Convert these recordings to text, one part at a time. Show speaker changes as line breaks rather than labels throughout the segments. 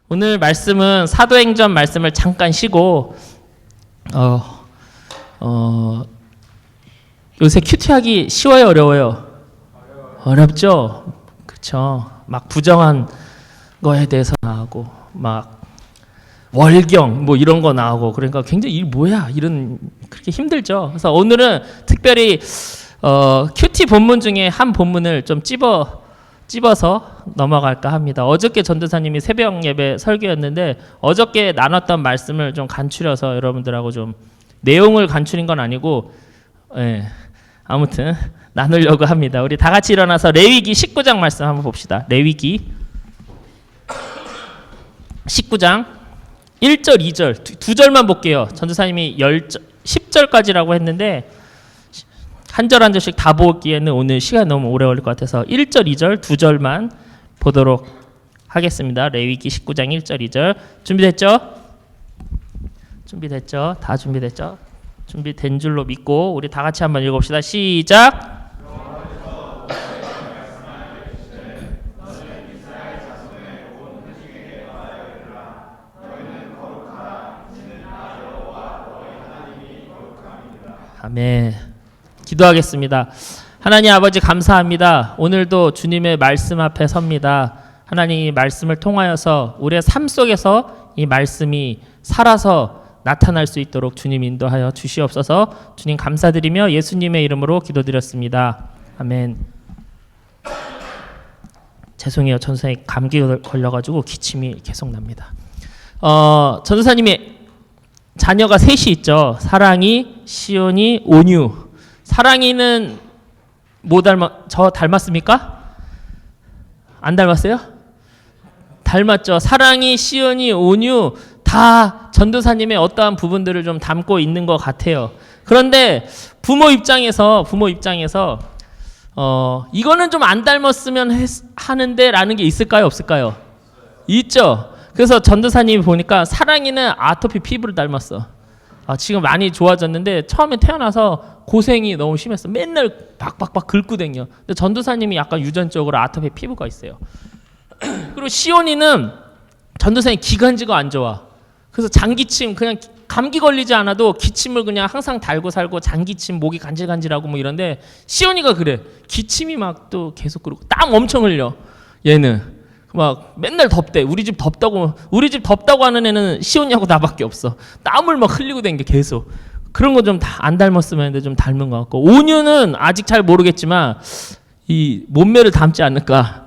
오늘 말씀은 사도행전 말씀을 잠깐 쉬고 요새 큐티하기 쉬워요, 어려워요? 어렵죠? 그쵸? 막 부정한 거에 대해서 나오고 막 월경 뭐 이런 거 나오고 그러니까 굉장히 이 뭐야 이런 그렇게 힘들죠. 그래서 오늘은 특별히 큐티 본문 중에 한 본문을 좀 찝어서 넘어갈까 합니다. 어저께 전도사님이 새벽 예배 설교였는데 어저께 나눴던 말씀을 좀 간추려서 여러분들하고 좀 내용을 간추린 건 아니고 아무튼 나누려고 합니다. 우리 다 같이 일어나서 레위기 19장 말씀 한번 봅시다. 레위기 19장 1절, 2절 두 절만 볼게요. 전도사님이 10절까지라고 했는데 한 절 한 절씩 다 보기에는 오늘 시간이 너무 오래 걸릴 것 같아서 1절, 2절 두 절만 보도록 하겠습니다. 레위기 19장 1절, 2절 준비됐죠? 준비됐죠? 다 준비됐죠? 준비된 줄로 믿고 우리 다 같이 한번 읽어봅시다. 시작! 아멘. 기도하겠습니다. 하나님 아버지 감사합니다. 오늘도 주님의 말씀 앞에 섭니다. 하나님 이 말씀을 통하여서 우리의 삶 속에서 이 말씀이 살아서 나타날 수 있도록 주님 인도하여 주시옵소서. 주님 감사드리며 예수님의 이름으로 기도드렸습니다. 아멘. 죄송해요. 전도사님 감기 걸려가지고 기침이 계속 납니다. 전도사님이 자녀가 셋이 있죠. 사랑이, 시온이, 온유. 사랑이는 저 닮았습니까? 안 닮았어요? 닮았죠. 사랑이, 시온이, 온유 다 전도사님의 어떠한 부분들을 좀 담고 있는 것 같아요. 그런데 부모 입장에서 이거는 좀 안 닮았으면 하는데 라는 게 있을까요? 없을까요? 있죠. 그래서 전도사님이 보니까 사랑이는 아토피 피부를 닮았어. 지금 많이 좋아졌는데 처음에 태어나서 고생이 너무 심했어. 맨날 박박박 긁고 댕겨. 근데 전도사님이 약간 유전적으로 아토피 피부가 있어요. 그리고 시온이는 전도사님 기관지가 안 좋아. 그래서 장기침 그냥 감기 걸리지 않아도 기침을 그냥 항상 달고 살고 장기침 목이 간질간질하고 뭐 이런데 시온이가 그래. 기침이 막 또 계속 그러고 땀 엄청 흘려. 얘는 막 맨날 덥대. 우리 집 덥다고 하는 애는 시온이하고 나밖에 없어. 땀을 막 흘리고 다니는 게 계속. 그런 거 좀 다 안 닮았으면 했는데 좀 닮은 것 같고 온유는 아직 잘 모르겠지만 이 몸매를 닮지 않을까.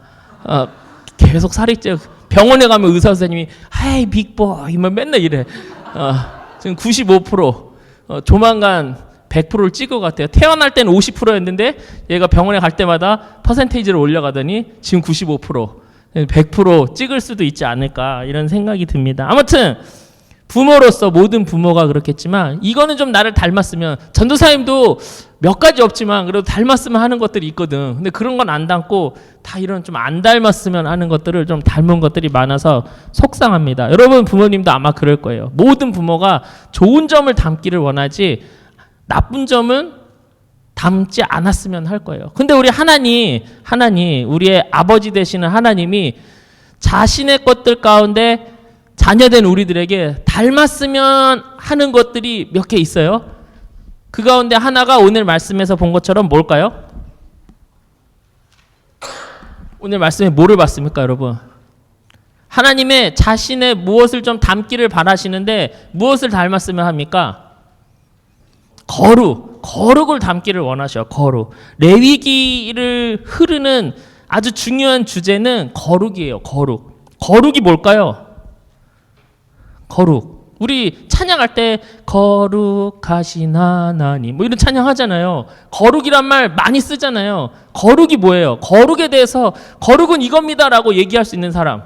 계속 살이 쪄. 병원에 가면 의사 선생님이 하이 빅보이 맨날 이래. 지금 95% 조만간 100%를 찍을 것 같아요. 태어날 때는 50%였는데 얘가 병원에 갈 때마다 퍼센테이지를 올려가더니 지금 95%. 100% 찍을 수도 있지 않을까 이런 생각이 듭니다. 아무튼 부모로서 모든 부모가 그렇겠지만 이거는 좀 나를 닮았으면 전도사님도 몇 가지 없지만 그래도 닮았으면 하는 것들이 있거든. 근데 그런 건 안 닮고 다 이런 좀 안 닮았으면 하는 것들을 좀 닮은 것들이 많아서 속상합니다. 여러분 부모님도 아마 그럴 거예요. 모든 부모가 좋은 점을 담기를 원하지 나쁜 점은 닮지 않았으면 할 거예요. 근데 우리 하나님, 우리의 아버지 되시는 하나님이 자신의 것들 가운데 자녀된 우리들에게 닮았으면 하는 것들이 몇 개 있어요. 그 가운데 하나가 오늘 말씀에서 본 것처럼 뭘까요? 오늘 말씀에 뭐를 봤습니까, 여러분? 하나님의 자신의 무엇을 좀 닮기를 바라시는데 무엇을 닮았으면 합니까? 거룩을 담기를 원하셔. 거룩. 레위기를 흐르는 아주 중요한 주제는 거룩이에요. 거룩이 뭘까요? 거룩. 우리 찬양할 때 거룩하신 하나님 뭐 이런 찬양하잖아요. 거룩이란 말 많이 쓰잖아요. 거룩이 뭐예요? 거룩에 대해서 거룩은 이겁니다라고 얘기할 수 있는 사람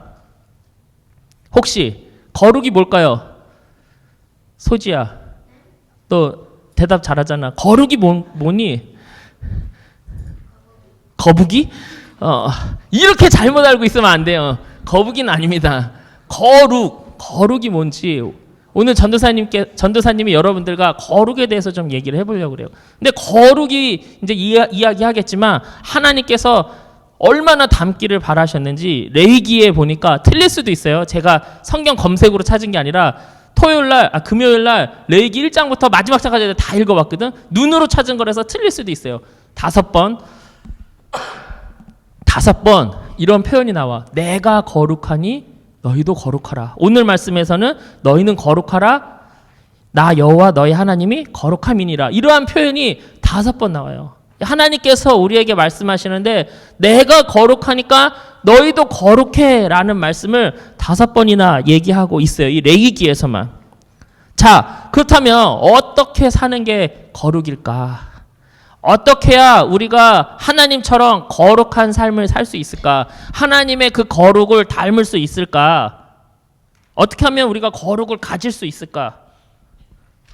혹시 거룩이 뭘까요? 소지야 또 대답 잘하잖아. 거룩이 뭐니? 거북이? 이렇게 잘못 알고 있으면 안 돼요. 거북이는 아닙니다. 거룩이 뭔지 오늘 전도사님이 여러분들과 거룩에 대해서 좀 얘기를 해보려고 그래요. 근데 거룩이 이제 이야기하겠지만 하나님께서 얼마나 닮기를 바라셨는지 레위기에 보니까 틀릴 수도 있어요. 제가 성경 검색으로 찾은 게 아니라 금요일날 레위기 1장부터 마지막 장까지 다 읽어봤거든. 눈으로 찾은 거라서 틀릴 수도 있어요. 5번 이런 표현이 나와. 내가 거룩하니 너희도 거룩하라. 오늘 말씀에서는 너희는 거룩하라. 나 여호와 너희 하나님이 거룩함이니라. 이러한 표현이 5번 나와요. 하나님께서 우리에게 말씀하시는데 내가 거룩하니까 너희도 거룩해 라는 말씀을 5번이나 얘기하고 있어요. 이 레위기에서만. 자, 그렇다면 어떻게 사는 게 거룩일까? 어떻게 해야 우리가 하나님처럼 거룩한 삶을 살 수 있을까? 하나님의 그 거룩을 닮을 수 있을까? 어떻게 하면 우리가 거룩을 가질 수 있을까?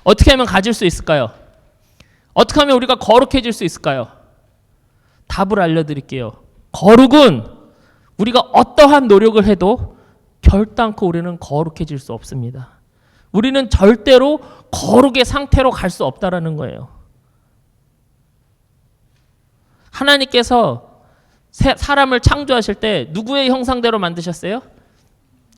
어떻게 하면 가질 수 있을까요? 어떻게 하면 우리가 거룩해질 수 있을까요? 답을 알려드릴게요. 거룩은 우리가 어떠한 노력을 해도 결단코 우리는 거룩해질 수 없습니다. 우리는 절대로 거룩의 상태로 갈 수 없다라는 거예요. 하나님께서 사람을 창조하실 때 누구의 형상대로 만드셨어요?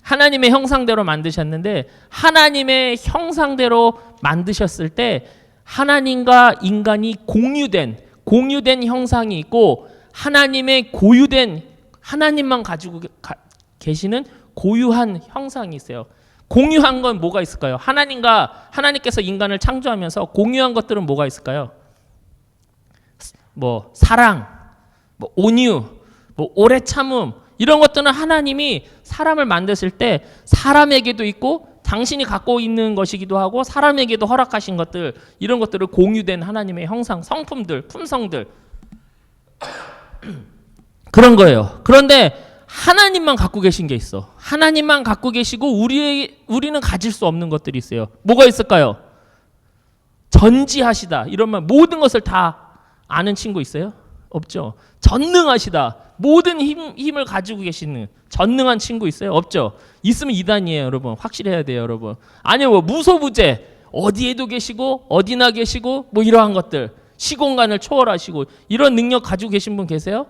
하나님의 형상대로 만드셨는데 하나님의 형상대로 만드셨을 때 하나님과 인간이 공유된 형상이 있고 하나님의 고유된 하나님만 가지고 계시는 고유한 형상이 있어요. 공유한 건 뭐가 있을까요? 하나님께서 인간을 창조하면서 공유한 것들은 뭐가 있을까요? 뭐 사랑, 뭐 온유, 뭐 오래 참음 이런 것들은 하나님이 사람을 만드실 때 사람에게도 있고 당신이 갖고 있는 것이기도 하고 사람에게도 허락하신 것들 이런 것들을 공유된 하나님의 형상, 성품들, 품성들 그런 거예요. 그런데 하나님만 갖고 계신 게 있어. 하나님만 갖고 계시고 우리는 가질 수 없는 것들이 있어요. 뭐가 있을까요? 전지하시다 이런 말 모든 것을 다 아는 친구 있어요? 없죠. 전능하시다. 모든 힘을 가지고 계시는 전능한 친구 있어요? 없죠. 있으면 이단이에요, 여러분. 확실해야 돼요, 여러분. 아니요, 뭐 무소부재 어디에도 계시고 어디나 계시고 뭐 이러한 것들 시공간을 초월하시고 이런 능력 가지고 계신 분 계세요?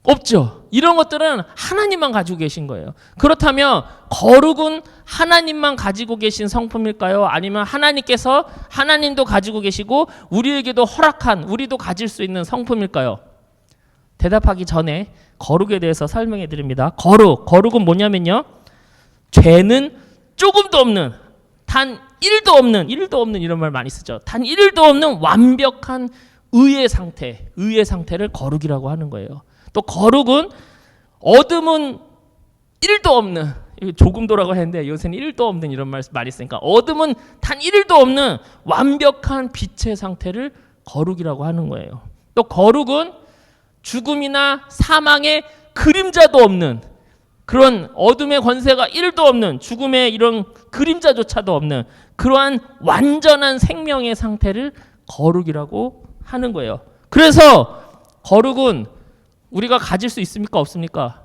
없죠. 이런 것들은 하나님만 가지고 계신 거예요. 그렇다면 거룩은 하나님만 가지고 계신 성품일까요? 아니면 하나님도 가지고 계시고 우리에게도 허락한 우리도 가질 수 있는 성품일까요? 대답하기 전에 거룩에 대해서 설명해 드립니다. 거룩은 뭐냐면요. 죄는 조금도 없는 단 1도 없는 이런 말 많이 쓰죠. 단 1도 없는 완벽한 의의 상태를 거룩이라고 하는 거예요. 또 거룩은 어둠은 1도 없는 조금도라고 했는데 요새는 1도 없는 이런 말이 있으니까 어둠은 단 1도 없는 완벽한 빛의 상태를 거룩이라고 하는 거예요. 또 거룩은 죽음이나 사망의 그림자도 없는 그런 어둠의 권세가 1도 없는 죽음의 이런 그림자조차도 없는 그러한 완전한 생명의 상태를 거룩이라고 하는 거예요. 그래서 거룩은 우리가 가질 수 있습니까? 없습니까?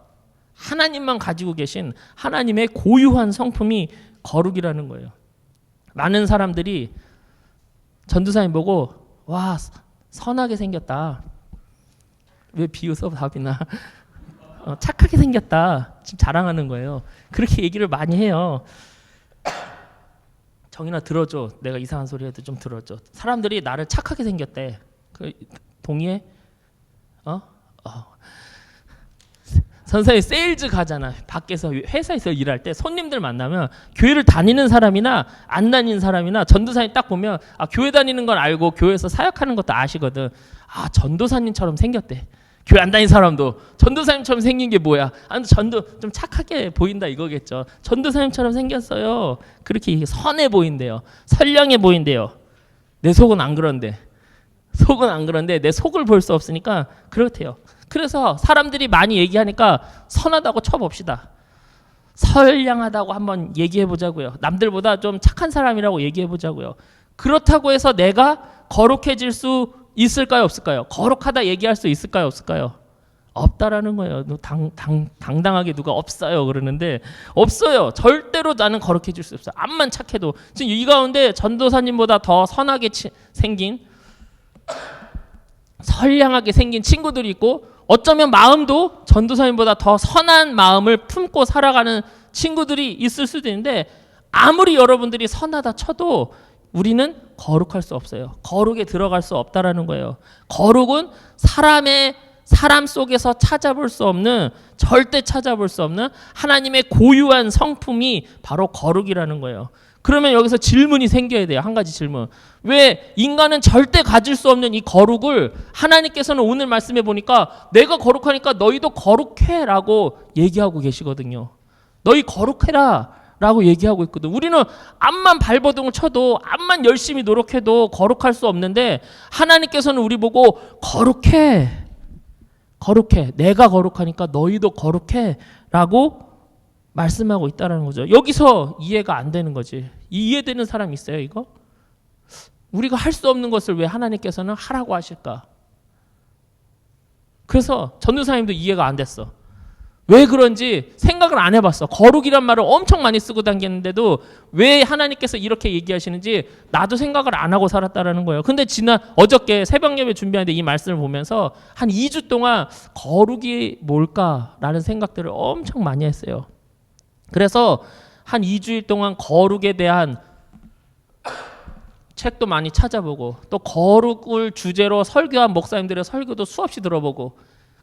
하나님만 가지고 계신 하나님의 고유한 성품이 거룩이라는 거예요. 많은 사람들이 전도사님 보고 와 선하게 생겼다. 왜 비웃어 답이나 착하게 생겼다. 지금 자랑하는 거예요. 그렇게 얘기를 많이 해요. 정인아 들어줘. 내가 이상한 소리 해도 좀 들어줘. 사람들이 나를 착하게 생겼대. 동의해? 선생님 세일즈 가잖아. 밖에서 회사에서 일할 때 손님들 만나면 교회를 다니는 사람이나 안 다니는 사람이나 전도사님 딱 보면 교회 다니는 건 알고 교회에서 사역하는 것도 아시거든. 전도사님처럼 생겼대. 교회 안 다니는 사람도 전도사님처럼 생긴 게 뭐야? 전도 좀 착하게 보인다 이거겠죠. 전도사님처럼 생겼어요. 그렇게 선해 보인대요. 선량해 보인대요. 내 속은 안 그런데 내 속을 볼 수 없으니까 그렇대요. 그래서 사람들이 많이 얘기하니까 선하다고 쳐봅시다. 선량하다고 한번 얘기해 보자고요. 남들보다 좀 착한 사람이라고 얘기해 보자고요. 그렇다고 해서 내가 거룩해질 수 있을까요? 없을까요? 거룩하다 얘기할 수 있을까요? 없을까요? 없다라는 거예요. 당당하게 누가 없어요 그러는데 없어요. 절대로 나는 거룩해질 수 없어요. 암만 착해도. 지금 이 가운데 전도사님보다 더 선하게 생긴 선량하게 생긴 친구들이 있고 어쩌면 마음도 전도사님보다 더 선한 마음을 품고 살아가는 친구들이 있을 수도 있는데 아무리 여러분들이 선하다 쳐도 우리는 거룩할 수 없어요. 거룩에 들어갈 수 없다라는 거예요. 거룩은 사람 속에서 찾아볼 수 없는, 절대 찾아볼 수 없는 하나님의 고유한 성품이 바로 거룩이라는 거예요. 그러면 여기서 질문이 생겨야 돼요. 한 가지 질문. 왜 인간은 절대 가질 수 없는 이 거룩을 하나님께서는 오늘 말씀해 보니까 내가 거룩하니까 너희도 거룩해 라고 얘기하고 계시거든요. 너희 거룩해라 라고 얘기하고 있거든. 우리는 암만 발버둥을 쳐도 암만 열심히 노력해도 거룩할 수 없는데 하나님께서는 우리 보고 거룩해. 내가 거룩하니까 너희도 거룩해 라고 말씀하고 있다는 거죠. 여기서 이해가 안 되는 거지. 이해되는 사람 있어요 이거? 우리가 할 수 없는 것을 왜 하나님께서는 하라고 하실까? 그래서 전도사님도 이해가 안 됐어. 왜 그런지 생각을 안 해봤어. 거룩이란 말을 엄청 많이 쓰고 다녔는데도 왜 하나님께서 이렇게 얘기하시는지 나도 생각을 안 하고 살았다라는 거예요. 근데 어저께 새벽 예배 준비하는데 이 말씀을 보면서 한 2주 동안 거룩이 뭘까라는 생각들을 엄청 많이 했어요. 그래서 한 2주일 동안 거룩에 대한 책도 많이 찾아보고 또 거룩을 주제로 설교한 목사님들의 설교도 수없이 들어보고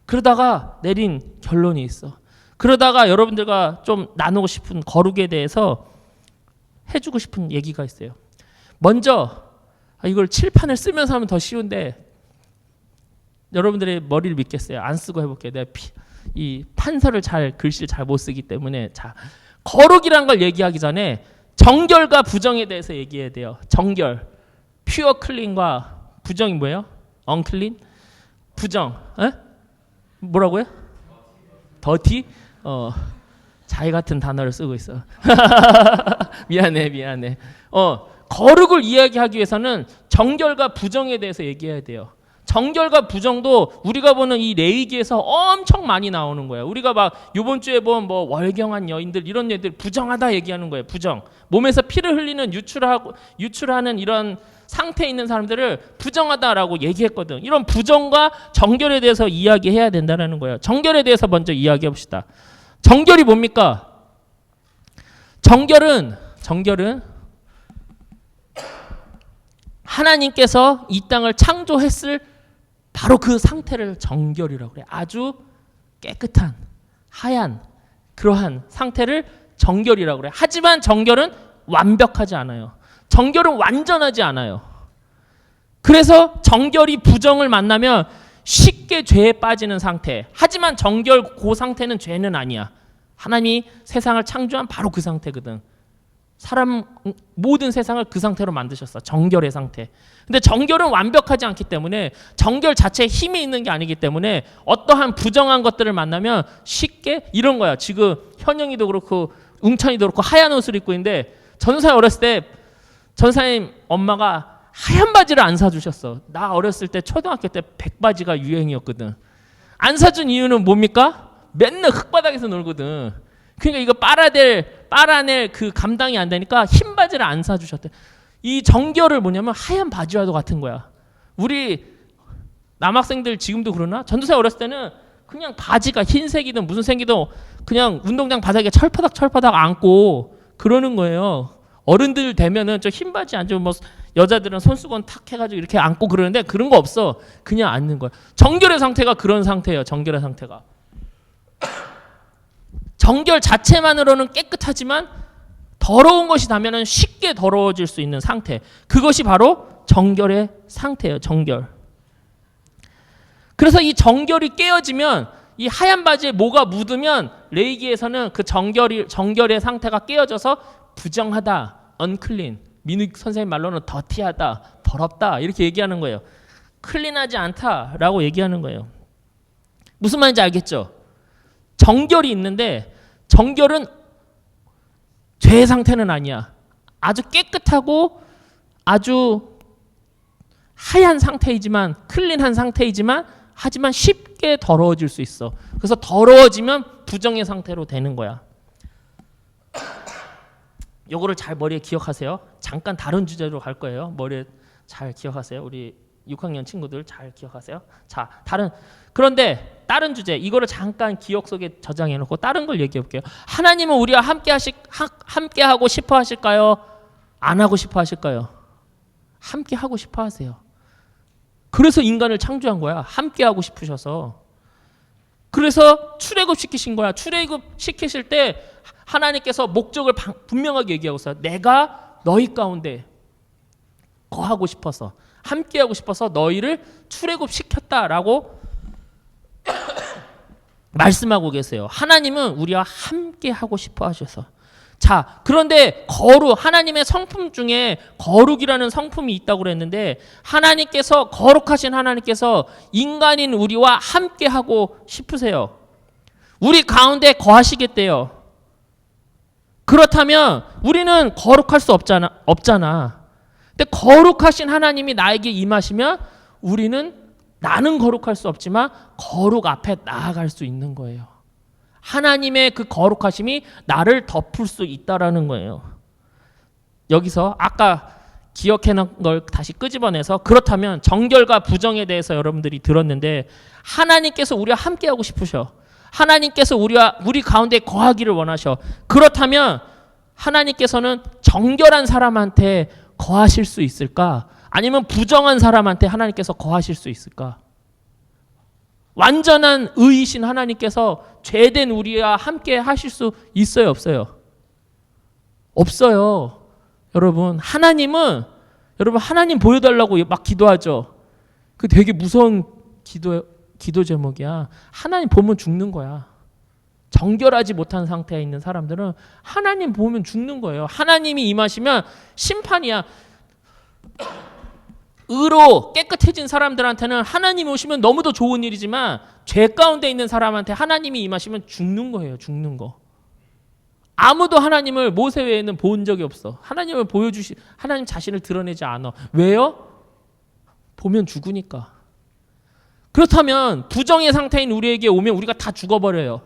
그러다가 내린 결론이 있어. 그러다가 여러분들과 좀 나누고 싶은 거룩에 대해서 해주고 싶은 얘기가 있어요. 먼저 이걸 칠판을 쓰면서 하면 더 쉬운데 여러분들의 머리를 믿겠어요. 안 쓰고 해볼게요. 내가 이 판서를 글씨를 잘 못 쓰기 때문에 자 거룩이란 걸 얘기하기 전에 정결과 부정에 대해서 얘기해야 돼요. 정결, 퓨어 클린과 부정이 뭐예요? 언클린? 부정, 에? 뭐라고요? 더티? 자기 같은 단어를 쓰고 있어. 미안해. 거룩을 이야기하기 위해서는 정결과 부정에 대해서 얘기해야 돼요. 정결과 부정도 우리가 보는 이 레위기에서 엄청 많이 나오는 거예요. 우리가 막 이번 주에 본 뭐 월경한 여인들 이런 얘들 부정하다 얘기하는 거예요. 부정. 몸에서 피를 흘리는 유출하는 이런 상태에 있는 사람들을 부정하다라고 얘기했거든. 이런 부정과 정결에 대해서 이야기해야 된다는 거예요. 정결에 대해서 먼저 이야기해 봅시다. 정결이 뭡니까? 정결은 하나님께서 이 땅을 창조했을 바로 그 상태를 정결이라고 그래요. 아주 깨끗한 하얀 그러한 상태를 정결이라고 그래요. 하지만 정결은 완벽하지 않아요. 정결은 완전하지 않아요. 그래서 정결이 부정을 만나면 쉽게 죄에 빠지는 상태. 하지만 정결 그 상태는 죄는 아니야. 하나님이 세상을 창조한 바로 그 상태거든. 모든 세상을 그 상태로 만드셨어. 정결의 상태. 근데 정결은 완벽하지 않기 때문에 정결 자체에 힘이 있는 게 아니기 때문에 어떠한 부정한 것들을 만나면 쉽게 이런 거야. 지금 현영이도 그렇고 웅찬이도 그렇고 하얀 옷을 입고 있는데 전사님 어렸을 때 전사님 엄마가 하얀 바지를 안 사주셨어. 나 어렸을 때 초등학교 때 백바지가 유행이었거든. 안 사준 이유는 뭡니까? 맨날 흙바닥에서 놀거든. 그러니까 이거 빨아낼 그 감당이 안 되니까 흰 바지를 안 사주셨대. 이 정결을 뭐냐면 하얀 바지와도 같은 거야. 우리 남학생들 지금도 그러나? 전도사 어렸을 때는 그냥 바지가 흰색이든 무슨 색이든 그냥 운동장 바닥에 철파닥 안고 그러는 거예요. 어른들 되면은 저 흰 바지 앉으면 뭐 여자들은 손수건 탁 해가지고 이렇게 안고 그러는데 그런 거 없어. 그냥 앉는 거야. 정결의 상태가 그런 상태예요. 정결의 상태가. 정결 자체만으로는 깨끗하지만 더러운 것이 닿으면 쉽게 더러워질 수 있는 상태. 그것이 바로 정결의 상태예요. 정결. 그래서 이 정결이 깨어지면 이 하얀 바지에 뭐가 묻으면 레위기에서는 그 정결의 상태가 깨어져서 부정하다, unclean. 민욱 선생님 말로는 더티하다, 더럽다 이렇게 얘기하는 거예요. 클린하지 않다라고 얘기하는 거예요. 무슨 말인지 알겠죠? 정결이 있는데 정결은 죄의 상태는 아니야. 아주 깨끗하고 아주 하얀 상태이지만 클린한 상태이지만 하지만 쉽게 더러워질 수 있어. 그래서 더러워지면 부정의 상태로 되는 거야. 요거를 잘 머리에 기억하세요. 잠깐 다른 주제로 갈 거예요. 머리에 잘 기억하세요. 우리 6학년 친구들 잘 기억하세요. 자, 그런데 다른 주제, 이거를 잠깐 기억 속에 저장해 놓고 다른 걸 얘기해 볼게요. 하나님은 우리와 함께 하고 싶어 하실까요? 안 하고 싶어 하실까요? 함께 하고 싶어 하세요. 그래서 인간을 창조한 거야. 함께 하고 싶으셔서. 그래서 출애굽 시키신 거야. 출애굽 시키실 때 하나님께서 목적을 분명하게 얘기하고 있어요. 내가 너희 가운데 거하고 싶어서, 함께 하고 싶어서 너희를 출애굽 시켰다라고 말씀하고 계세요. 하나님은 우리와 함께 하고 싶어 하셔서. 자, 그런데 하나님의 성품 중에 거룩이라는 성품이 있다고 그랬는데, 거룩하신 하나님께서 인간인 우리와 함께 하고 싶으세요. 우리 가운데 거하시겠대요. 그렇다면 우리는 거룩할 수 없잖아. 근데 거룩하신 하나님이 나에게 임하시면 나는 거룩할 수 없지만 거룩 앞에 나아갈 수 있는 거예요. 하나님의 그 거룩하심이 나를 덮을 수 있다라는 거예요. 여기서 아까 기억해놓은 걸 다시 끄집어내서, 그렇다면 정결과 부정에 대해서 여러분들이 들었는데, 하나님께서 우리와 함께하고 싶으셔. 하나님께서 우리 가운데 거하기를 원하셔. 그렇다면 하나님께서는 정결한 사람한테 거하실 수 있을까? 아니면 부정한 사람한테 하나님께서 거하실 수 있을까? 완전한 의이신 하나님께서 죄된 우리와 함께 하실 수 있어요, 없어요? 없어요. 여러분, 하나님 보여달라고 막 기도하죠. 그 되게 무서운 기도 제목이야. 하나님 보면 죽는 거야. 정결하지 못한 상태에 있는 사람들은 하나님 보면 죽는 거예요. 하나님이 임하시면 심판이야. 의로 깨끗해진 사람들한테는 하나님이 오시면 너무도 좋은 일이지만, 죄 가운데 있는 사람한테 하나님이 임하시면 죽는 거예요. 죽는 거. 아무도 하나님을 모세 외에는 본 적이 없어. 하나님 자신을 드러내지 않아. 왜요? 보면 죽으니까. 그렇다면 부정의 상태인 우리에게 오면 우리가 다 죽어버려요.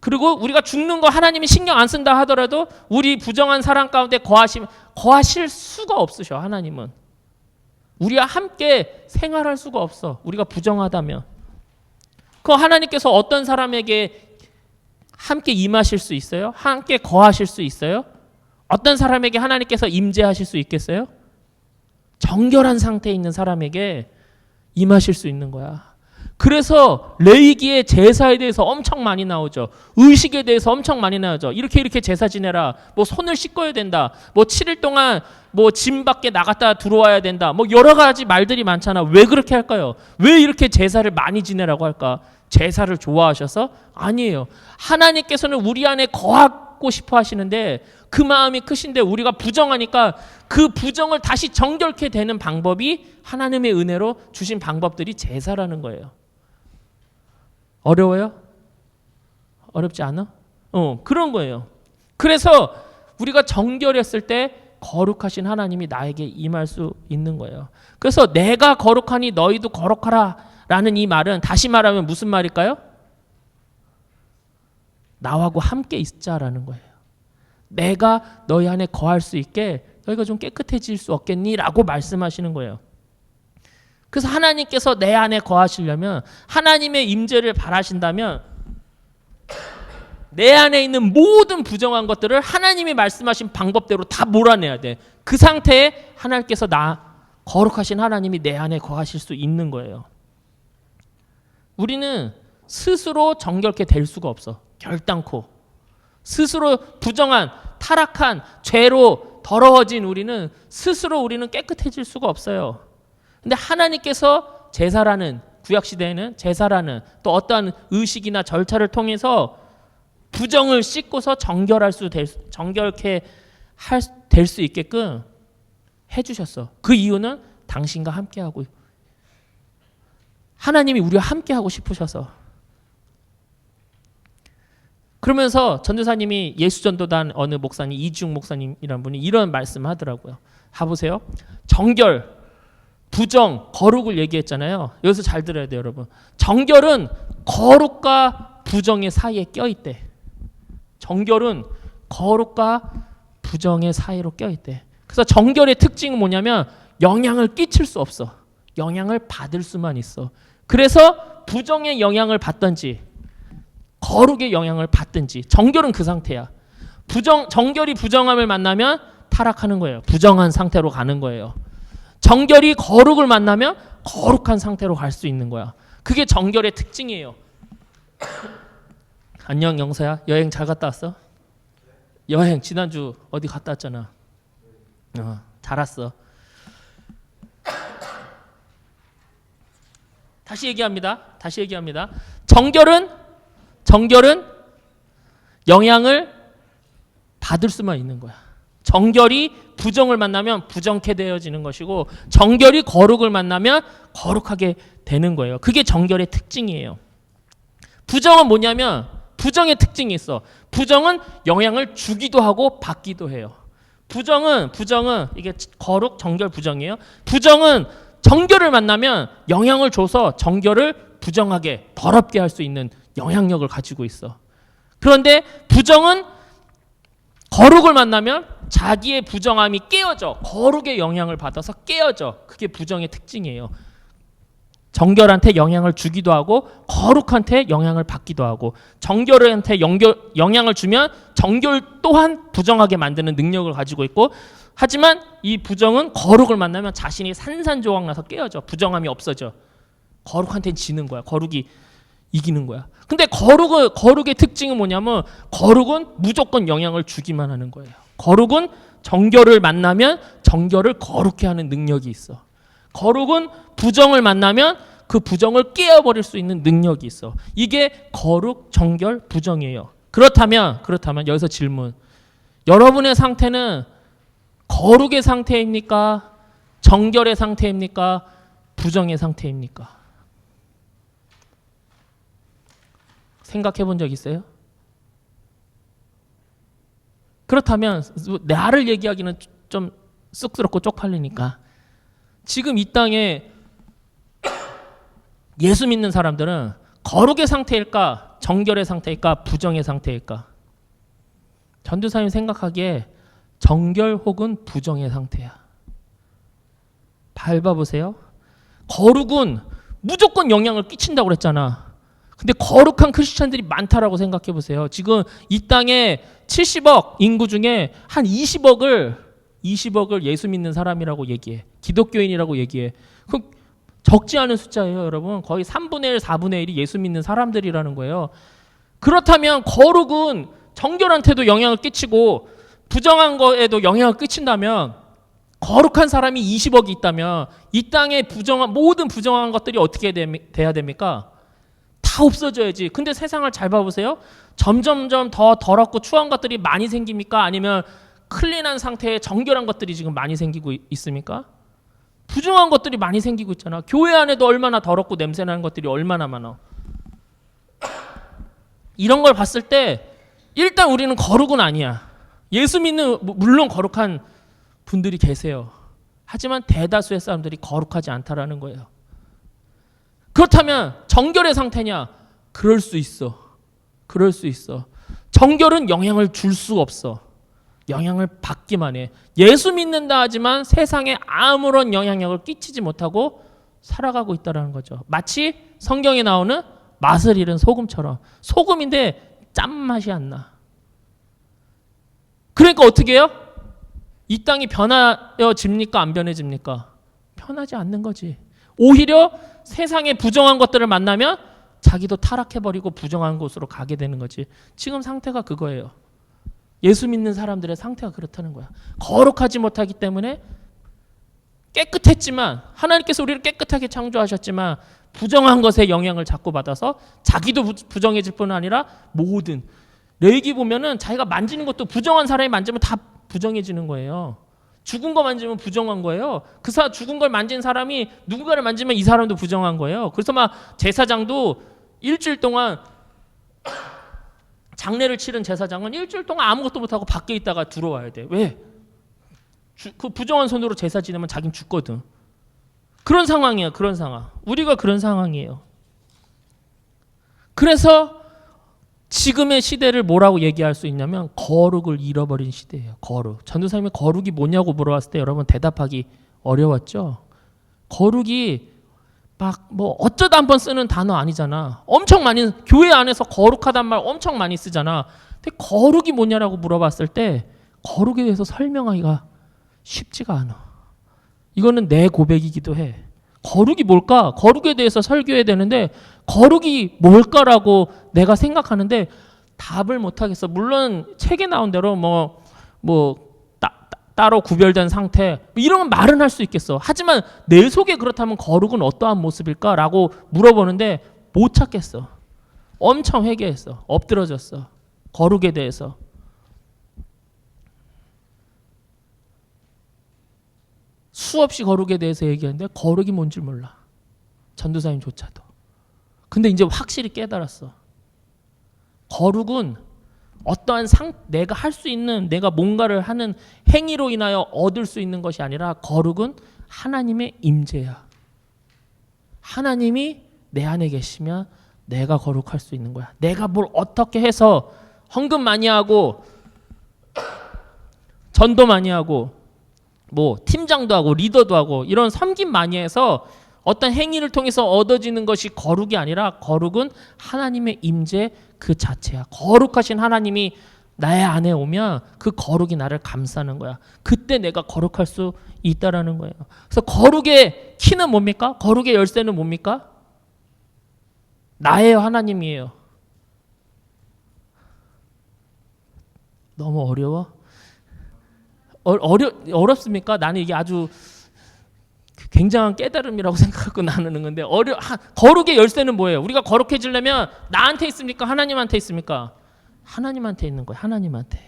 그리고 우리가 죽는 거 하나님이 신경 안 쓴다 하더라도 우리 부정한 사람 가운데 거하실 수가 없으셔. 하나님은 우리와 함께 생활할 수가 없어. 우리가 부정하다면. 그 하나님께서 어떤 사람에게 함께 임하실 수 있어요? 함께 거하실 수 있어요? 어떤 사람에게 하나님께서 임재하실 수 있겠어요? 정결한 상태에 있는 사람에게 임하실 수 있는 거야. 그래서 레위기의 제사에 대해서 엄청 많이 나오죠. 의식에 대해서 엄청 많이 나오죠. 이렇게 제사 지내라. 뭐 손을 씻어야 된다. 뭐 7일 동안 뭐 집 밖에 나갔다 들어와야 된다. 뭐 여러 가지 말들이 많잖아. 왜 그렇게 할까요? 왜 이렇게 제사를 많이 지내라고 할까? 제사를 좋아하셔서? 아니에요. 하나님께서는 우리 안에 거하고 싶어 하시는데, 그 마음이 크신데 우리가 부정하니까 그 부정을 다시 정결케 되는 방법이 하나님의 은혜로 주신 방법들이 제사라는 거예요. 어려워요? 어렵지 않아? 그런 거예요. 그래서 우리가 정결했을 때 거룩하신 하나님이 나에게 임할 수 있는 거예요. 그래서 내가 거룩하니 너희도 거룩하라 라는 이 말은, 다시 말하면 무슨 말일까요? 나하고 함께 있자라는 거예요. 내가 너희 안에 거할 수 있게 너희가 좀 깨끗해질 수 없겠니? 라고 말씀하시는 거예요. 그래서 하나님께서 내 안에 거하시려면, 하나님의 임재를 바라신다면, 내 안에 있는 모든 부정한 것들을 하나님이 말씀하신 방법대로 다 몰아내야 돼. 그 상태에 하나님께서 거룩하신 하나님이 내 안에 거하실 수 있는 거예요. 우리는 스스로 정결케 될 수가 없어. 결단코. 스스로 부정한, 타락한, 죄로 더러워진 우리는 깨끗해질 수가 없어요. 근데 하나님께서 제사라는, 구약시대에는 제사라는 또 어떠한 의식이나 절차를 통해서 부정을 씻고서 정결케 될 수 있게끔 해주셨어. 그 이유는 당신과 함께하고, 하나님이 우리와 함께하고 싶으셔서. 그러면서 전도사님이 예수전도단 어느 목사님, 이중 목사님이라는 분이 이런 말씀을 하더라고요. 가보세요. 정결, 부정, 거룩을 얘기했잖아요. 여기서 잘 들어야 돼요, 여러분. 정결은 거룩과 부정의 사이에 껴있대. 정결은 거룩과 부정의 사이로 껴있대. 그래서 정결의 특징은 뭐냐면 영향을 끼칠 수 없어. 영향을 받을 수만 있어. 그래서 부정의 영향을 받든지 거룩의 영향을 받든지, 정결은 그 상태야. 정결이 부정함을 만나면 타락하는 거예요. 부정한 상태로 가는 거예요. 정결이 거룩을 만나면 거룩한 상태로 갈 수 있는 거야. 그게 정결의 특징이에요. 안녕 영서야, 여행 잘 갔다 왔어? 여행 지난주 어디 갔다 왔잖아. 잘 왔어. 다시 얘기합니다. 정결은 영향을 받을 수만 있는 거야. 정결이 부정을 만나면 부정케 되어지는 것이고, 정결이 거룩을 만나면 거룩하게 되는 거예요. 그게 정결의 특징이에요. 부정은 뭐냐면 부정의 특징이 있어. 부정은 영향을 주기도 하고 받기도 해요. 부정은 이게 거룩, 정결, 부정이에요. 부정은 정결을 만나면 영향을 줘서 정결을 부정하게, 더럽게 할 수 있는 영향력을 가지고 있어. 그런데 부정은 거룩을 만나면 자기의 부정함이 깨어져. 거룩의 영향을 받아서 깨어져. 그게 부정의 특징이에요. 정결한테 영향을 주기도 하고 거룩한테 영향을 받기도 하고, 정결한테 영향을 주면 정결 또한 부정하게 만드는 능력을 가지고 있고, 하지만 이 부정은 거룩을 만나면 자신이 산산조각 나서 깨어져. 부정함이 없어져. 거룩한테는 지는 거야. 거룩이 이기는 거야. 근데 거룩의 특징은 뭐냐면, 거룩은 무조건 영향을 주기만 하는 거예요. 거룩은 정결을 만나면 정결을 거룩해 하는 능력이 있어. 거룩은 부정을 만나면 그 부정을 깨어버릴 수 있는 능력이 있어. 이게 거룩, 정결, 부정이에요. 그렇다면 여기서 질문. 여러분의 상태는 거룩의 상태입니까? 정결의 상태입니까? 부정의 상태입니까? 생각해 본 적 있어요? 그렇다면 나를 얘기하기는 좀 쑥스럽고 쪽팔리니까, 지금 이 땅에 예수 믿는 사람들은 거룩의 상태일까? 정결의 상태일까? 부정의 상태일까? 전도사님 생각하기에 정결 혹은 부정의 상태야. 밟아보세요. 거룩은 무조건 영향을 끼친다고 그랬잖아. 근데 거룩한 크리스찬들이 많다라고 생각해 보세요. 지금 이 땅에 70억 인구 중에 한 20억을 예수 믿는 사람이라고 얘기해. 기독교인이라고 얘기해. 그럼 적지 않은 숫자예요, 여러분. 거의 3분의 1, 4분의 1이 예수 믿는 사람들이라는 거예요. 그렇다면 거룩은 정결한테도 영향을 끼치고 부정한 거에도 영향을 끼친다면, 거룩한 사람이 20억이 있다면 이 땅에 모든 부정한 것들이 어떻게 돼야 됩니까? 다 없어져야지. 근데 세상을 잘 봐보세요. 점점점 더 더럽고 추한 것들이 많이 생깁니까? 아니면 클린한 상태의 정결한 것들이 지금 많이 생기고 있습니까? 부정한 것들이 많이 생기고 있잖아. 교회 안에도 얼마나 더럽고 냄새나는 것들이 얼마나 많아. 이런 걸 봤을 때 일단 우리는 거룩은 아니야. 예수 믿는, 물론 거룩한 분들이 계세요. 하지만 대다수의 사람들이 거룩하지 않다라는 거예요. 그렇다면 정결의 상태냐? 그럴 수 있어. 정결은 영향을 줄 수가 없어. 영향을 받기만 해. 예수 믿는다 하지만 세상에 아무런 영향력을 끼치지 못하고 살아가고 있다는 거죠. 마치 성경에 나오는 맛을 잃은 소금처럼. 소금인데 짠맛이 안 나. 그러니까 어떻게 해요? 이 땅이 변해집니까? 안 변해집니까? 변하지 않는 거지. 오히려 세상의 부정한 것들을 만나면 자기도 타락해버리고 부정한 곳으로 가게 되는 거지. 지금 상태가 그거예요. 예수 믿는 사람들의 상태가 그렇다는 거야. 거룩하지 못하기 때문에 깨끗했지만, 하나님께서 우리를 깨끗하게 창조하셨지만 부정한 것에 영향을 자꾸 받아서 자기도 부정해질 뿐 아니라 모든, 레위기 보면은 자기가 만지는 것도 부정한 사람이 만지면 다 부정해지는 거예요. 죽은 거 만지면 부정한 거예요. 죽은 걸 만진 사람이 누군가를 만지면 이 사람도 부정한 거예요. 그래서 막 제사장도 일주일 동안, 장례를 치른 제사장은 일주일 동안 아무것도 못하고 밖에 있다가 들어와야 돼. 왜? 그 부정한 손으로 제사 지내면 자긴 죽거든. 그런 상황이에요. 그런 상황. 우리가 그런 상황이에요. 그래서 지금의 시대를 뭐라고 얘기할 수 있냐면 거룩을 잃어버린 시대예요. 거룩. 전도사님이 거룩이 뭐냐고 물어봤을 때 여러분 대답하기 어려웠죠? 거룩이 막 뭐 어쩌다 한번 쓰는 단어 아니잖아. 엄청 많이 교회 안에서 거룩하단 말 엄청 많이 쓰잖아. 근데 거룩이 뭐냐라고 물어봤을 때 거룩에 대해서 설명하기가 쉽지가 않아. 이거는 내 고백이기도 해. 거룩이 뭘까? 거룩에 대해서 설교해야 되는데 거룩이 뭘까라고 내가 생각하는데 답을 못 하겠어. 물론 책에 나온 대로 따로 구별된 상태 이런 말은 할 수 있겠어. 하지만 내 속에 그렇다면 거룩은 어떠한 모습일까라고 물어보는데 못 찾겠어. 엄청 회개했어. 엎드러졌어. 거룩에 대해서. 수없이 거룩에 대해서 얘기하는데 거룩이 뭔지 몰라. 전도사님조차도. 근데 이제 확실히 깨달았어. 거룩은 어떠한 내가 할 수 있는 내가 뭔가를 하는 행위로 인하여 얻을 수 있는 것이 아니라 거룩은 하나님의 임재야. 하나님이 내 안에 계시면 내가 거룩할 수 있는 거야. 내가 뭘 어떻게 해서 헌금 많이 하고 전도 많이 하고 뭐 팀장도 하고 리더도 하고 이런 섬김 많이 해서 어떤 행위를 통해서 얻어지는 것이 거룩이 아니라 거룩은 하나님의 임재 그 자체야. 거룩하신 하나님이 나의 안에 오면 그 거룩이 나를 감싸는 거야. 그때 내가 거룩할 수 있다라는 거예요. 그래서 거룩의 키는 뭡니까? 거룩의 열쇠는 뭡니까? 나예요, 하나님이에요. 너무 어려워? 어렵습니까? 나는 이게 아주 굉장한 깨달음이라고 생각하고 나누는 건데 거룩의 열쇠는 뭐예요? 우리가 거룩해지려면 나한테 있습니까? 하나님한테 있습니까? 하나님한테 있는 거예요. 하나님한테.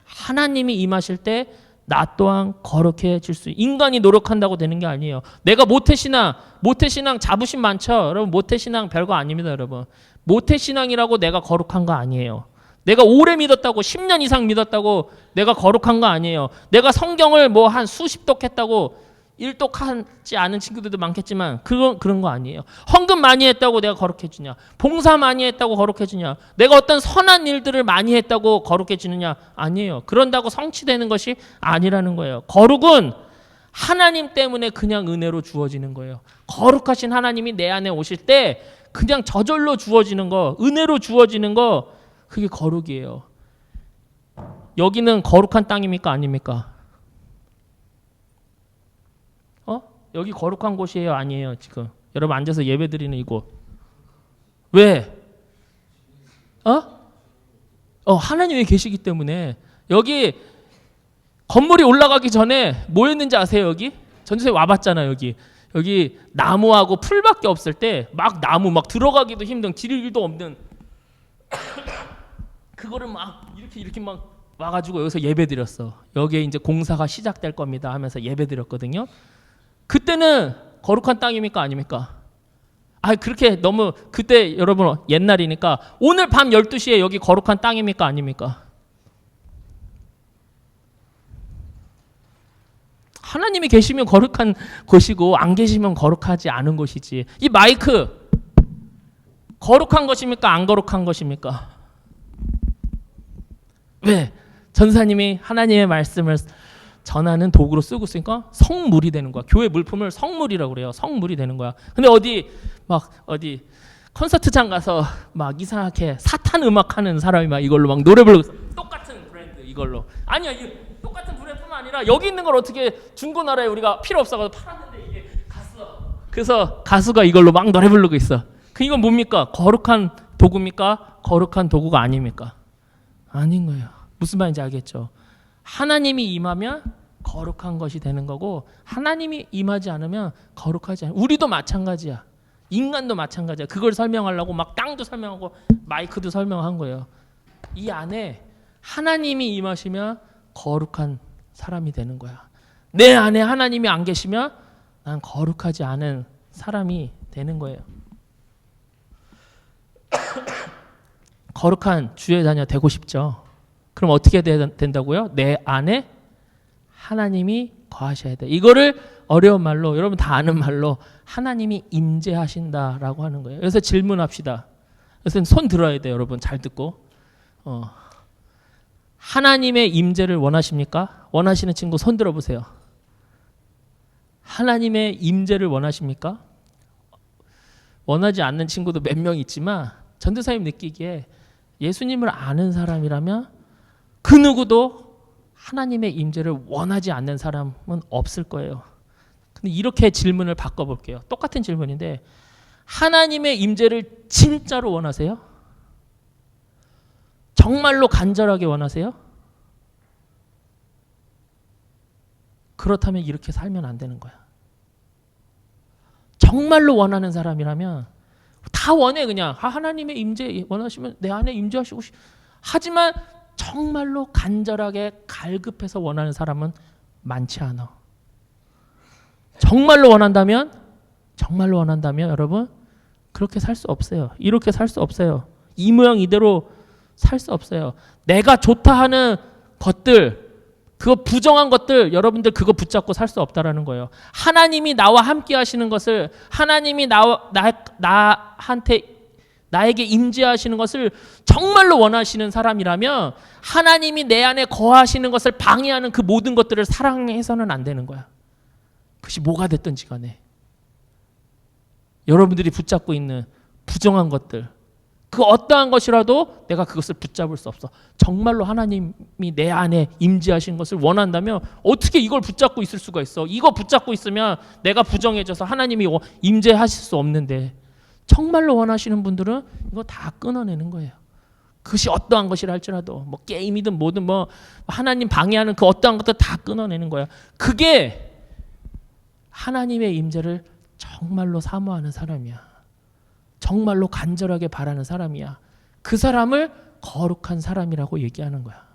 하나님이 임하실 때 나 또한 거룩해질 수. 인간이 노력한다고 되는 게 아니에요. 내가 모태신앙 자부심 많죠? 여러분 모태신앙 별거 아닙니다. 여러분 모태신앙이라고 내가 거룩한 거 아니에요. 내가 오래 믿었다고 10년 이상 믿었다고 내가 거룩한 거 아니에요. 내가 성경을 뭐 한 수십 독 했다고 1독 하지 않은 친구들도 많겠지만 그런 거 아니에요. 헌금 많이 했다고 내가 거룩해지냐? 봉사 많이 했다고 거룩해지냐? 내가 어떤 선한 일들을 많이 했다고 거룩해지느냐? 아니에요. 그런다고 성취되는 것이 아니라는 거예요. 거룩은 하나님 때문에 그냥 은혜로 주어지는 거예요. 거룩하신 하나님이 내 안에 오실 때 그냥 저절로 주어지는 거, 은혜로 주어지는 거 그게 거룩이에요. 여기는 거룩한 땅입니까? 아닙니까? 여기 거룩한 곳이에요? 아니에요? 지금 여러분 앉아서 예배 드리는 이곳. 왜? 하나님이 계시기 때문에. 여기 건물이 올라가기 전에 뭐였는지 아세요? 여기? 전주에 와봤잖아. 여기 나무하고 풀밖에 없을 때 막 나무 막 들어가기도 힘든 길도 없는 그거를 막 이렇게 막 와가지고 여기서 예배 드렸어. 여기에 이제 공사가 시작될 겁니다 하면서 예배 드렸거든요. 그때는 거룩한 땅입니까? 아닙니까? 그렇게 너무 그때 여러분 옛날이니까 오늘 밤 12시에 여기 거룩한 땅입니까? 아닙니까? 하나님이 계시면 거룩한 곳이고 안 계시면 거룩하지 않은 곳이지. 이 마이크 거룩한 것입니까? 안 거룩한 것입니까? 왜? 전사님이 하나님의 말씀을 전하는 도구로 쓰고 있으니까 성물이 되는 거야. 교회 물품을 성물이라고 그래요. 성물이 되는 거야. 근데 어디 콘서트장 가서 막 이상하게 사탄 음악 하는 사람이 막 이걸로 막 노래 부르고 똑같은 브랜드 이걸로. 아니야. 이게 똑같은 브랜드뿐만 아니라 여기 있는 걸 어떻게 중고나라에 우리가 필요 없어가지고 팔았는데 이게 갔어. 그래서 가수가 이걸로 막 노래 부르고 있어. 이건 뭡니까? 거룩한 도구입니까? 거룩한 도구가 아닙니까? 아닌 거예요. 무슨 말인지 알겠죠? 하나님이 임하면 거룩한 것이 되는 거고 하나님이 임하지 않으면 거룩하지 않아요. 우리도 마찬가지야. 인간도 마찬가지야. 그걸 설명하려고 막 땅도 설명하고 마이크도 설명한 거예요. 이 안에 하나님이 임하시면 거룩한 사람이 되는 거야. 내 안에 하나님이 안 계시면 난 거룩하지 않은 사람이 되는 거예요. 거룩한 주의 자녀 되고 싶죠? 그럼 어떻게 된다고요? 내 안에 하나님이 거하셔야 돼. 이거를 어려운 말로 여러분 다 아는 말로 하나님이 임재하신다라고 하는 거예요. 그래서 질문합시다. 그래서 손 들어야 돼요. 여러분 잘 듣고. 하나님의 임재를 원하십니까? 원하시는 친구 손 들어보세요. 하나님의 임재를 원하십니까? 원하지 않는 친구도 몇 명 있지만 전도사님 느끼기에 예수님을 아는 사람이라면 그 누구도 하나님의 임재를 원하지 않는 사람은 없을 거예요. 근데 이렇게 질문을 바꿔볼게요. 똑같은 질문인데 하나님의 임재를 진짜로 원하세요? 정말로 간절하게 원하세요? 그렇다면 이렇게 살면 안 되는 거야. 정말로 원하는 사람이라면 다 원해 그냥. 하나님의 임재 원하시면 내 안에 임재하시고 하지만 정말로 간절하게 갈급해서 원하는 사람은 많지 않아. 정말로 원한다면 여러분 그렇게 살 수 없어요. 이렇게 살 수 없어요. 이 모양 이대로 살 수 없어요. 내가 좋다 하는 것들, 그거 부정한 것들, 여러분들 그거 붙잡고 살 수 없다라는 거예요. 하나님이 나와 함께 하시는 것을, 하나님이 나에게 임재하시는 것을 정말로 원하시는 사람이라면 하나님이 내 안에 거하시는 것을 방해하는 그 모든 것들을 사랑해서는 안 되는 거야. 그것이 뭐가 됐든지 간에. 여러분들이 붙잡고 있는 부정한 것들, 그 어떠한 것이라도 내가 그것을 붙잡을 수 없어. 정말로 하나님이 내 안에 임재하시는 것을 원한다면 어떻게 이걸 붙잡고 있을 수가 있어? 이거 붙잡고 있으면 내가 부정해져서 하나님이 임재하실 수 없는데, 정말로 원하시는 분들은 이거 다 끊어내는 거예요. 그것이 어떠한 것이라 할지라도 뭐 게임이든 뭐든 뭐 하나님 방해하는 그 어떠한 것도 다 끊어내는 거야. 그게 하나님의 임재를 정말로 사모하는 사람이야. 정말로 간절하게 바라는 사람이야. 그 사람을 거룩한 사람이라고 얘기하는 거야.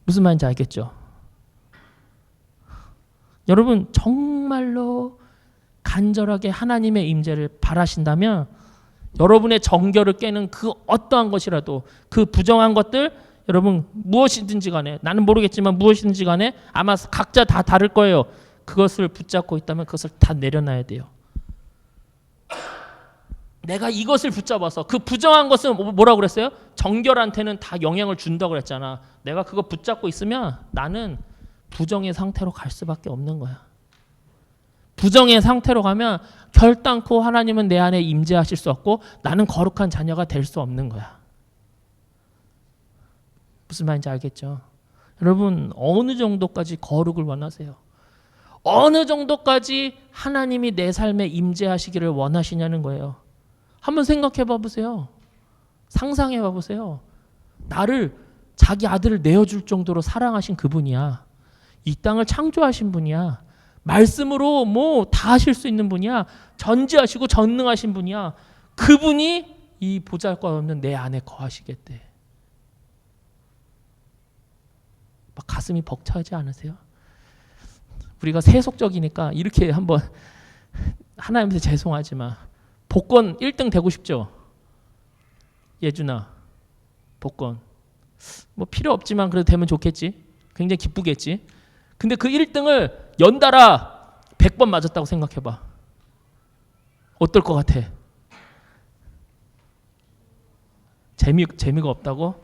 무슨 말인지 알겠죠? 여러분 정말로 간절하게 하나님의 임재를 바라신다면 여러분의 정결을 깨는 그 어떠한 것이라도, 그 부정한 것들, 여러분 무엇이든지 간에, 나는 모르겠지만 무엇이든지 간에 아마 각자 다 다를 거예요. 그것을 붙잡고 있다면 그것을 다 내려놔야 돼요. 내가 이것을 붙잡아서, 그 부정한 것은 뭐라고 그랬어요? 정결한테는 다 영향을 준다고 그랬잖아. 내가 그거 붙잡고 있으면 나는 부정의 상태로 갈 수밖에 없는 거야. 부정의 상태로 가면 결단코 하나님은 내 안에 임재하실 수 없고 나는 거룩한 자녀가 될 수 없는 거야. 무슨 말인지 알겠죠? 여러분 어느 정도까지 거룩을 원하세요? 어느 정도까지 하나님이 내 삶에 임재하시기를 원하시냐는 거예요. 한번 생각해 봐보세요. 상상해 봐보세요. 나를, 자기 아들을 내어줄 정도로 사랑하신 그분이야. 이 땅을 창조하신 분이야. 말씀으로 뭐 다 하실 수 있는 분이야. 전지하시고 전능하신 분이야. 그분이 이 보잘것없는 내 안에 거하시겠대. 막 가슴이 벅차지 않으세요? 우리가 세속적이니까 이렇게 한번, 하나님한테 죄송하지만 복권 1등 되고 싶죠? 예준아, 복권 뭐 필요 없지만 그래도 되면 좋겠지? 굉장히 기쁘겠지? 근데 그 1등을 연달아 100번 맞았다고 생각해봐. 어떨 것 같아? 재미가 없다고?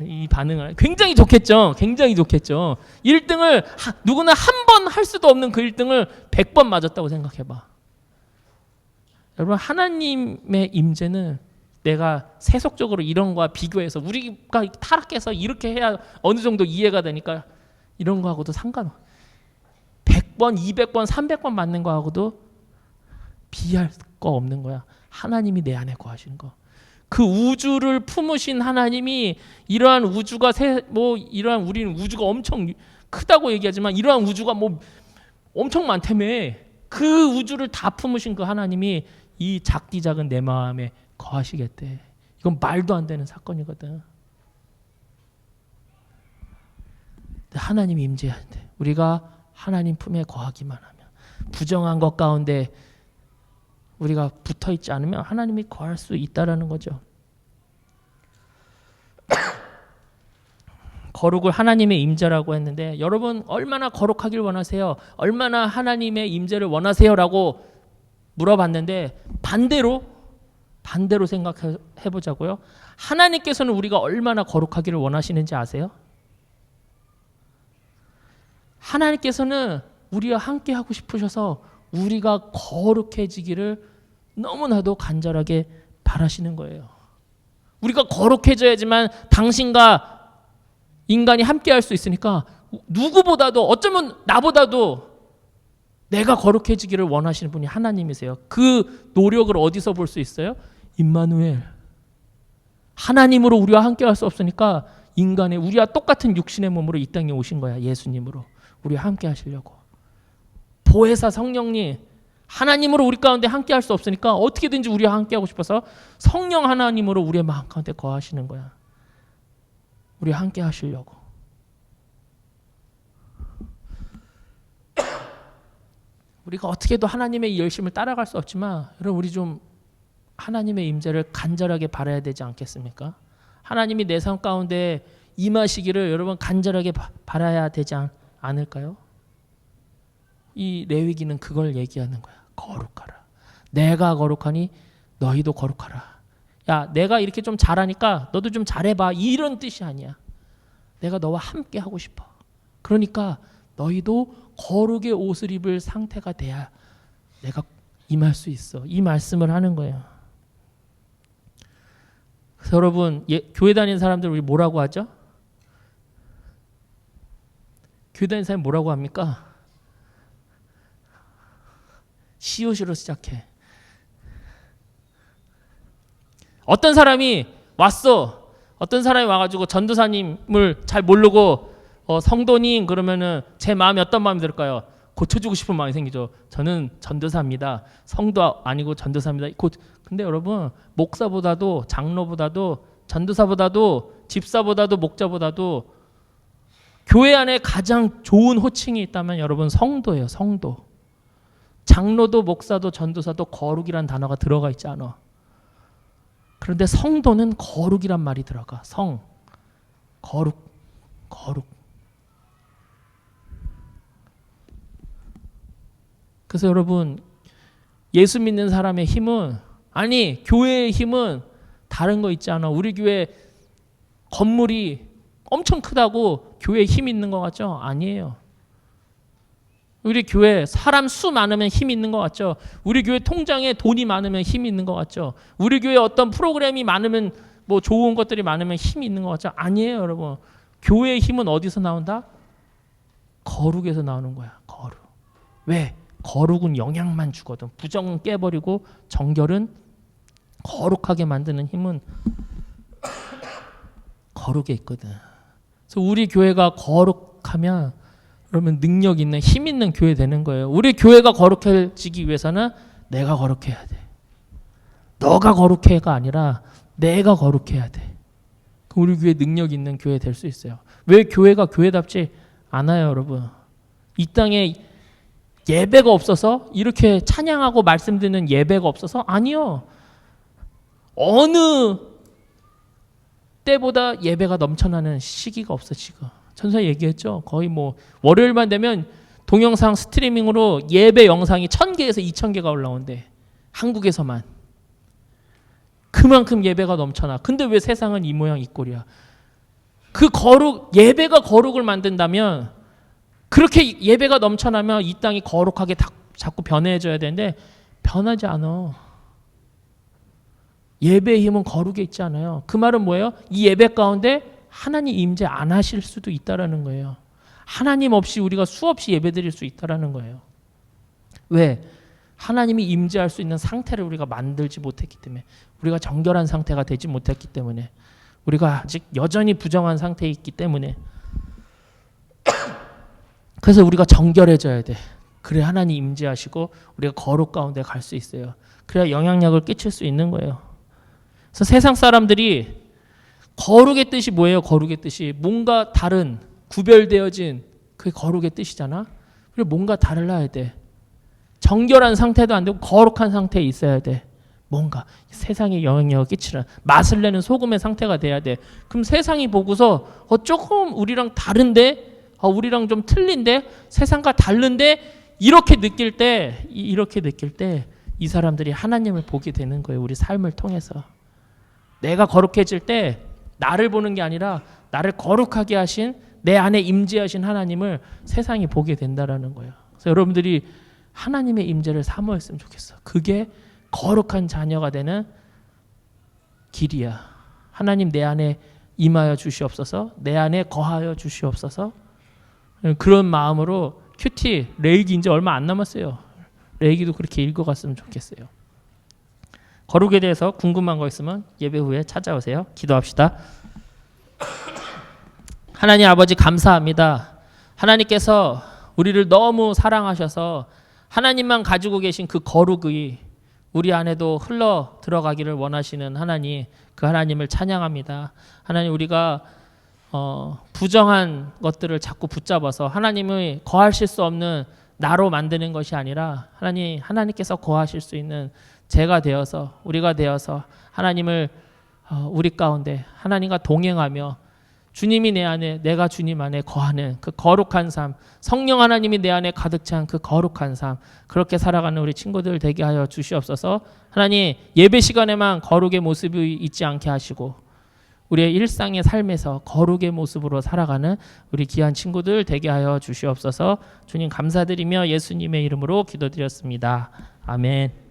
이 반응을 굉장히 좋겠죠. 굉장히 좋겠죠. 1등을 누구나 한 번 할 수도 없는 그 1등을 100번 맞았다고 생각해봐. 여러분 하나님의 임재는 내가 세속적으로 이런 거와 비교해서, 우리가 타락해서 이렇게 해야 어느 정도 이해가 되니까 이런 거하고도 상관없어. 100번, 200번, 300번 맞는 거하고도 비할 거 없는 거야. 하나님이 내 안에 거하시는 거. 그 우주를 품으신 하나님이, 이러한 우주가 이러한, 우리는 우주가 엄청 크다고 얘기하지만 이러한 우주가 뭐 엄청 많다며. 그 우주를 다 품으신 그 하나님이 이 작디 작은 내 마음에 거하시겠대. 이건 말도 안 되는 사건이거든. 하나님이 임재하는데 우리가 하나님 품에 거하기만 하면, 부정한 것 가운데 우리가 붙어 있지 않으면 하나님이 거할 수 있다라는 거죠. 거룩을 하나님의 임재라고 했는데, 여러분 얼마나 거룩하길 원하세요? 얼마나 하나님의 임재를 원하세요라고 물어봤는데, 반대로 생각해 보자고요. 하나님께서는 우리가 얼마나 거룩하기를 원하시는지 아세요? 하나님께서는 우리와 함께 하고 싶으셔서 우리가 거룩해지기를 너무나도 간절하게 바라시는 거예요. 우리가 거룩해져야지만 당신과 인간이 함께할 수 있으니까 누구보다도 어쩌면 나보다도 내가 거룩해지기를 원하시는 분이 하나님이세요. 그 노력을 어디서 볼 수 있어요? 임마누엘. 하나님으로 우리와 함께할 수 없으니까 인간의 우리와 똑같은 육신의 몸으로 이 땅에 오신 거야. 예수님으로 우리와 함께 하시려고. 보혜사 성령님, 하나님으로 우리 가운데 함께할 수 없으니까 어떻게든지 우리와 함께하고 싶어서 성령 하나님으로 우리의 마음 가운데 거하시는 거야. 우리와 함께 하시려고. 우리가 어떻게도 하나님의 이 열심을 따라갈 수 없지만 여러분 우리 좀 하나님의 임재를 간절하게 바라야 되지 않겠습니까? 하나님이 내 삶 가운데 임하시기를 여러분 간절하게 바라야 되지 않을까요? 이 레위기는 그걸 얘기하는 거야. 거룩하라. 내가 거룩하니 너희도 거룩하라. 야, 내가 이렇게 좀 잘하니까 너도 좀 잘해봐. 이런 뜻이 아니야. 내가 너와 함께 하고 싶어. 그러니까 너희도 거룩의 옷을 입을 상태가 돼야 내가 임할 수 있어. 이 말씀을 하는 거예요. 그래서 여러분, 교회 다니는 사람들 우리 뭐라고 하죠? 교회 다니는 사람이 뭐라고 합니까? 시옷으로 시작해. 어떤 사람이 왔어. 어떤 사람이 와가지고 전도사님을 잘 모르고 성도님 그러면은 제 마음이 어떤 마음이 들까요? 고쳐주고 싶은 마음이 생기죠. 저는 전도사입니다. 성도 아니고 전도사입니다. 근데 여러분 목사보다도 장로보다도 전도사보다도 집사보다도 목자보다도 교회 안에 가장 좋은 호칭이 있다면 여러분 성도예요. 성도. 장로도 목사도 전도사도 거룩이란 단어가 들어가 있지 않아. 그런데 성도는 거룩이란 말이 들어가. 성. 거룩. 그래서 여러분 예수 믿는 사람의 힘은 아니 교회의 힘은 다른 거 있지 않아. 우리 교회 건물이 엄청 크다고 교회에 힘이 있는 것 같죠? 아니에요. 우리 교회 사람 수 많으면 힘이 있는 것 같죠? 우리 교회 통장에 돈이 많으면 힘이 있는 것 같죠? 우리 교회 어떤 프로그램이 많으면 뭐 좋은 것들이 많으면 힘이 있는 것 같죠? 아니에요, 여러분. 교회의 힘은 어디서 나온다? 거룩에서 나오는 거야. 거룩. 왜? 거룩은 영향만 주거든. 부정은 깨버리고 정결은 거룩하게 만드는 힘은 거룩에 있거든. 그래서 우리 교회가 거룩하면 그러면 능력 있는 힘 있는 교회 되는 거예요. 우리 교회가 거룩해지기 위해서는 내가 거룩해야 돼. 너가 거룩해가 아니라 내가 거룩해야 돼. 우리 교회 능력 있는 교회 될 수 있어요. 왜 교회가 교회답지 않아요, 여러분? 이 땅에 예배가 없어서 이렇게 찬양하고 말씀 듣는 예배가 없어서 아니요. 어느 때보다 예배가 넘쳐나는 시기가 없어 지금. 전사 얘기했죠. 거의 뭐 월요일만 되면 동영상 스트리밍으로 예배 영상이 1000개에서 2000개가 올라온대. 한국에서만. 그만큼 예배가 넘쳐나. 근데 왜 세상은 이 모양 이 꼴이야? 그 거룩, 예배가 거룩을 만든다면 그렇게 예배가 넘쳐나면 이 땅이 거룩하게 자꾸 변해져야 되는데 변하지 않아. 예배의 힘은 거룩에 있지 않아요. 그 말은 뭐예요? 이 예배 가운데 하나님 임재 안 하실 수도 있다라는 거예요. 하나님 없이 우리가 수없이 예배드릴 수 있다라는 거예요. 왜? 하나님이 임재할 수 있는 상태를 우리가 만들지 못했기 때문에, 우리가 정결한 상태가 되지 못했기 때문에, 우리가 아직 여전히 부정한 상태에 있기 때문에. 그래서 우리가 정결해져야 돼. 그래 하나님 임재하시고 우리가 거룩 가운데 갈 수 있어요. 그래야 영향력을 끼칠 수 있는 거예요. 그래서 세상 사람들이 거룩의 뜻이 뭐예요? 거룩의 뜻이 뭔가 다른 구별되어진 그게 거룩의 뜻이잖아. 그리고 뭔가 달라야 돼. 정결한 상태도 안 되고 거룩한 상태에 있어야 돼. 뭔가 세상에 영향력을 끼치는 맛을 내는 소금의 상태가 돼야 돼. 그럼 세상이 보고서 조금 우리랑 다른데, 우리랑 좀 틀린데, 세상과 다른데 이렇게 느낄 때 이 사람들이 하나님을 보게 되는 거예요. 우리 삶을 통해서. 내가 거룩해질 때 나를 보는 게 아니라 나를 거룩하게 하신, 내 안에 임재하신 하나님을 세상이 보게 된다라는 거예요. 그래서 여러분들이 하나님의 임재를 사모했으면 좋겠어. 그게 거룩한 자녀가 되는 길이야. 하나님 내 안에 임하여 주시옵소서. 내 안에 거하여 주시옵소서. 그런 마음으로 큐티 레이기 이제 얼마 안 남았어요. 레이기도 그렇게 읽어갔으면 좋겠어요. 거룩에 대해서 궁금한 거 있으면 예배 후에 찾아오세요. 기도합시다. 하나님 아버지 감사합니다. 하나님께서 우리를 너무 사랑하셔서 하나님만 가지고 계신 그 거룩이 우리 안에도 흘러 들어가기를 원하시는 하나님, 그 하나님을 찬양합니다. 하나님 우리가 부정한 것들을 자꾸 붙잡아서 하나님의 거하실 수 없는 나로 만드는 것이 아니라 하나님께서 거하실 수 있는 제가 되어서 우리가 되어서 하나님을 우리 가운데 하나님과 동행하며 주님이 내 안에 내가 주님 안에 거하는 그 거룩한 삶, 성령 하나님이 내 안에 가득 찬 그 거룩한 삶, 그렇게 살아가는 우리 친구들 되게 하여 주시옵소서. 하나님 예배 시간에만 거룩의 모습이 있지 않게 하시고 우리의 일상의 삶에서 거룩의 모습으로 살아가는 우리 귀한 친구들 되게 하여 주시옵소서. 주님 감사드리며 예수님의 이름으로 기도드렸습니다. 아멘.